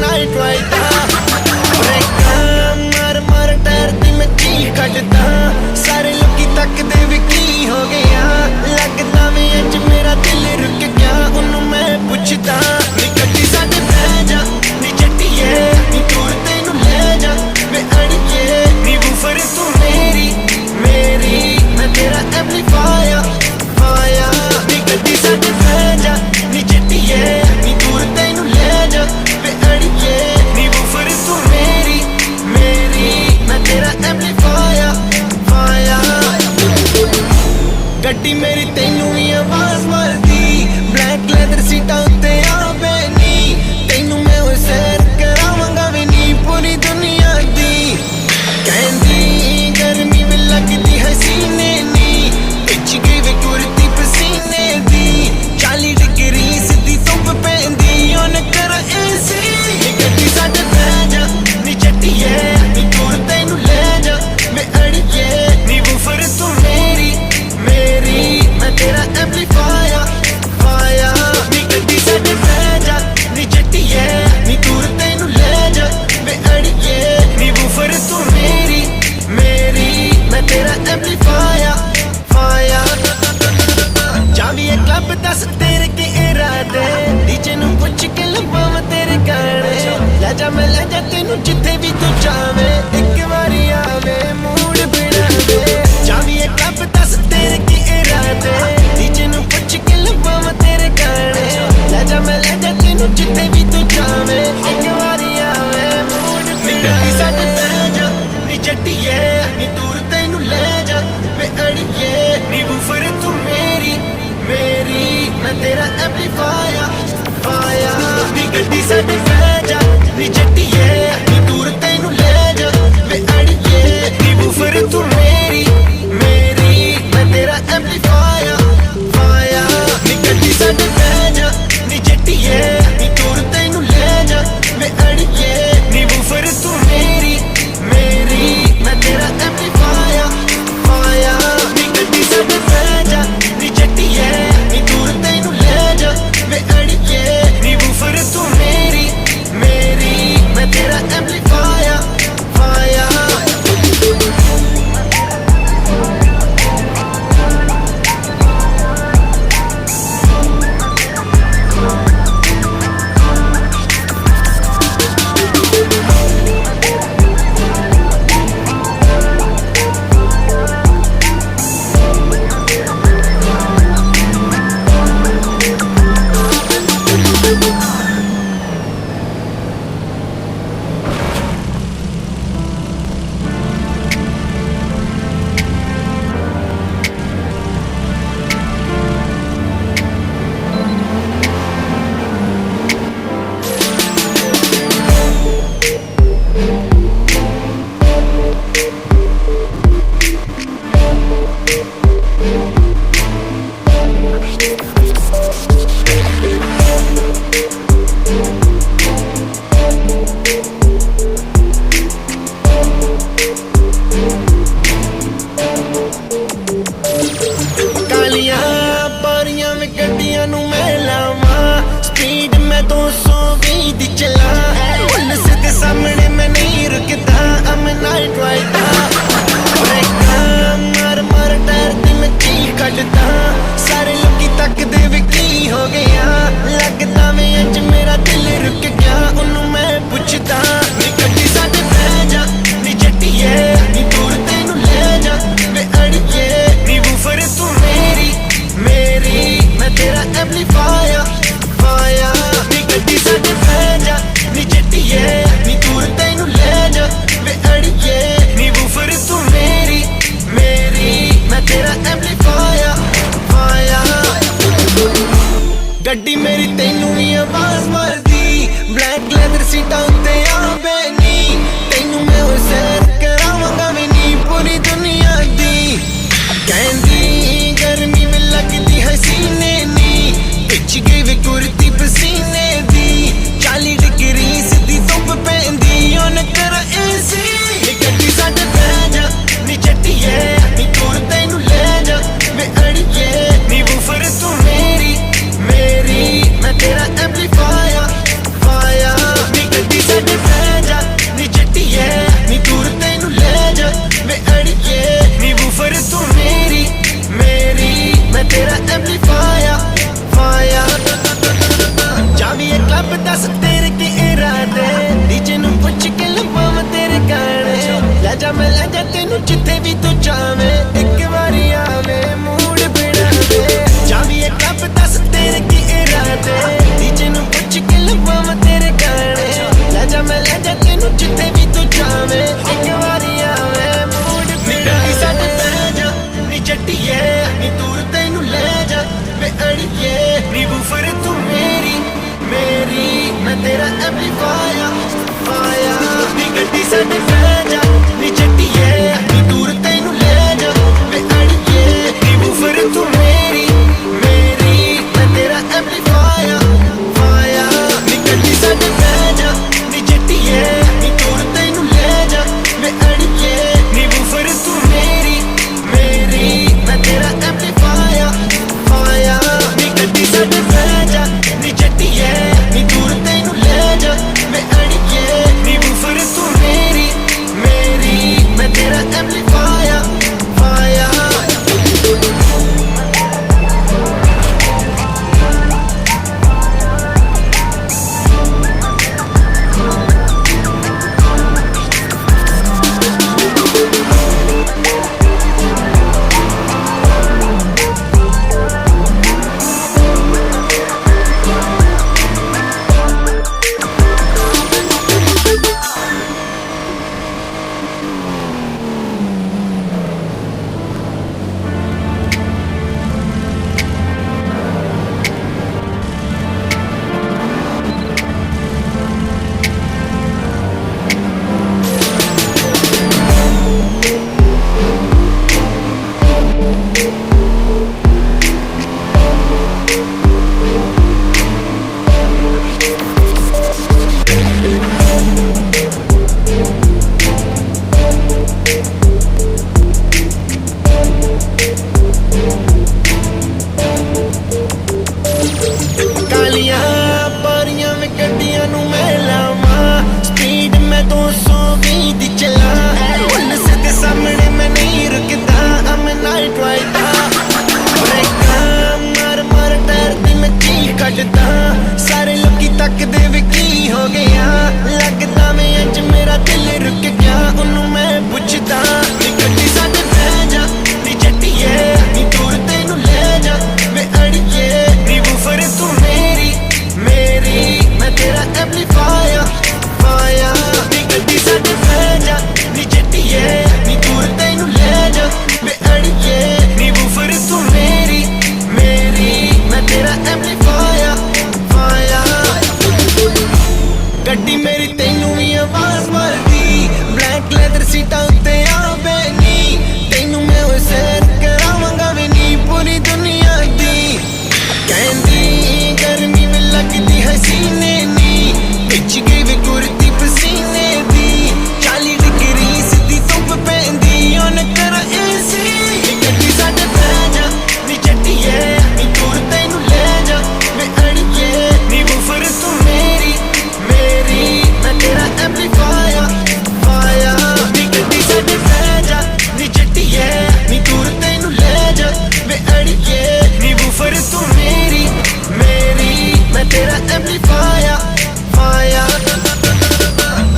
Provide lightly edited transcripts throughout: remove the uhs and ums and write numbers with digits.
night ride मर मर tyre दी मैं चीख कटदा सारे लोकी तकदे वी की हो गया लगदा वे अज मेरा दिल रुक गया उन्हों मैं पुछदा नी गड्डी साडे बह जा नी जट्टिए नी दूर तैनू ले जा वे अड़िए नी वूफर तू मेरी मेरी मैं तेरा एम्पलीफायर फायर नी गड्डी साडे बह जा नी जट्टिए नी दूर तैनू ले जा वे अड़िए नी वूफर तू मेरी मेरी मैं तेरा एम्पलीफायर फायर गड्डी मेरी तैनू ही आवाज मारदी ब्लैक लेदर सीटा उत्ते आवे नी तैनू मैं ओ सैर करावांगा वी नी पूरी दुनिया दी कहंदी गर्मी भी लगदी हसीने नी पिच गई वे कुर्ती पसीने दी 40 डिग्री सीधी धुप पैंदी ओन कर एसी गड्डी साडे बह जा नी जट्टिए नी दूर तैनू ले जा मैं अड़िए नी वूफर तू मेरी मेरी मैं तेरा एम्पलीफायर फायर नी गड्डी साडे बह जा नी जट्टिए नी दूर तैनू ले जा मैं अड़िए नी वूफर तू मेरी मेरी मैं तेरा एम्पलीफायर फायर जावी एक क्लब दस तेरे के इरादे डीजे नू पुछ के लवां तेरे गाने ले जा मैं ले जा तेनू जिथे भी तू जावे एक बारी आवे मूड बिना दे जावी एक क्लब दस तेरे के इरादे डीजे नू पुछ के लवां तेरे गाने ले जा मैं ले जा तेनू जिथे भी तू जावे एक बारी आवे मूड बिना दे साडे बह जा नी जट्टिए नी दूर तैनू ले जा वे अड़िए नी वूफर तू मेरी मेरी मैं तेरा एम्पलीफायर फायर नी गड्डी साडे बह जा नी जट्टिए नी दूर तैनू ले जा वे अड़िए नी वूफर तू मेरी मेरी मैं तेरा एम्पलीफायर फायर नी गड्डी साडे बह जा नी जट्टिए नी दूर तैनू ले जा वे अड़िए नी वूफर तू मेरी मेरी मैं तेरा एम्पलीफायर फायर नी गड्डी साडे बह जा नी जट्टिए नी दूर तैनू ले जा वे अड़िए नी वूफर तू मेरी मेरी मैं जा मैं ले जा तेनू जिथे भी तू जावे एक बारी आवे मूड बनावे जावी एक क्लब दस तेरे की इरादे डीजे नू पुछ के लवां तेरे गाने ले जा मैं ले जा तेनू जिथे भी तू जावे एक बारी आवे मूड बनावे साडे पै जा नी जट्टिए नी दूर तेनू ले जा वे अड़िए नी बूफर तू मेरी मेरी मैं तेरा एम्पलीफायर फायर नी गड्डी साडे पै जा नी जट्टिए नी दूर तेनू ले जा वे अड़िए नी बूफर तू मेरी मेरी मैं तेरा एम्पलीफायर फायर नी गड्डी साडे पै जा नी जट्टिए नी दूर तेनू ले जा वे अड़िए नी बूफर तू मेरी मेरी मैं तेरा एम्पलीफायर फायर नी गड्डी साडे पै जा नी जट्टिए नी दूर तेनू ले जा वे अड़िए नी बूफर तू मेरी मेरी मैं तेरा एम्पलीफायर फायर कालियां पारियां में गड्डियां नू मैं लावां स्पीड में 220 दी चला पुलिस दे सामने मैं नहीं रुकदा I'm a night rider ब्रेकां मार मार टायर दी मैं चीख कटदा सारे लोकी तकदे वे की हो गया लगदा मैं अज मेरा दिल रुक गया उन्नू मैं पुछदा नी गड्डी साडे पै जा नी जट्टिए नी दूर तेनू ले जा वे अड़िए नी बूफर तू मेरी मेरी मैं तेरा एम्पलीफायर फायर नी गड्डी साडे पै जा नी जट्टिए नी दूर तेनू ले जा वे अड़िए नी बूफर तू मेरी मेरी मैं तेरा एम्पलीफायर फायर गड्डी मेरी तेनू भी आवाज मारदी ब्लैक लेदर सीटां उत्ते आवे नी तेनू मैं ओए सैर करावांगा वे नी पूरी दुनिया दी कहंदी गर्मी में लगदी हसीने नी पिच गई वे कुर्ती पसीने दी 40 डिग्री सीधी धुप पैंदी ओन कर एसी गड्डी साडे पै जा नी जट्टिए नी दूर तेनू ले जा वे अड़िए नी बूफर तू मेरी मेरी मैं तेरा एम्पलीफायर फायर नी गड्डी साडे पै जा नी जट्टिए नी दूर तेनू ले जा वे अड़िए नी बूफर तू मेरी मेरी मैं तेरा एम्पलीफायर फायर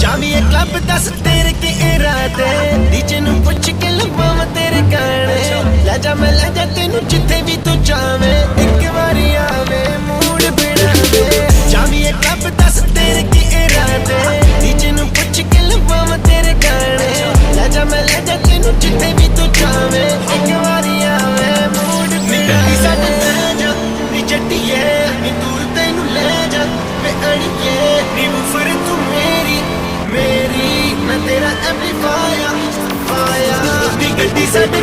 जावी एक क्लब दस तेरे के इरादे डीजे नू पुछ के लवां तेरे गाने ले जा मैं ले जा तेनू जिथे भी तू जावे एक बारी आवे मूड बनावे जावी एक क्लब दस तेरे के इरादे डीजे नू पुछ के लवां तेरे गाने ले जा मैं ले जा तेनू जिथे भी तू जावे एक बारी आवे मूड बनावे साडे पै जा नी जट्टिए नी दूर तेनू ले जा वे अड़िए नी बूफर तू मेरी मेरी मैं तेरा एम्पलीफायर फायर नी गड्डी साडे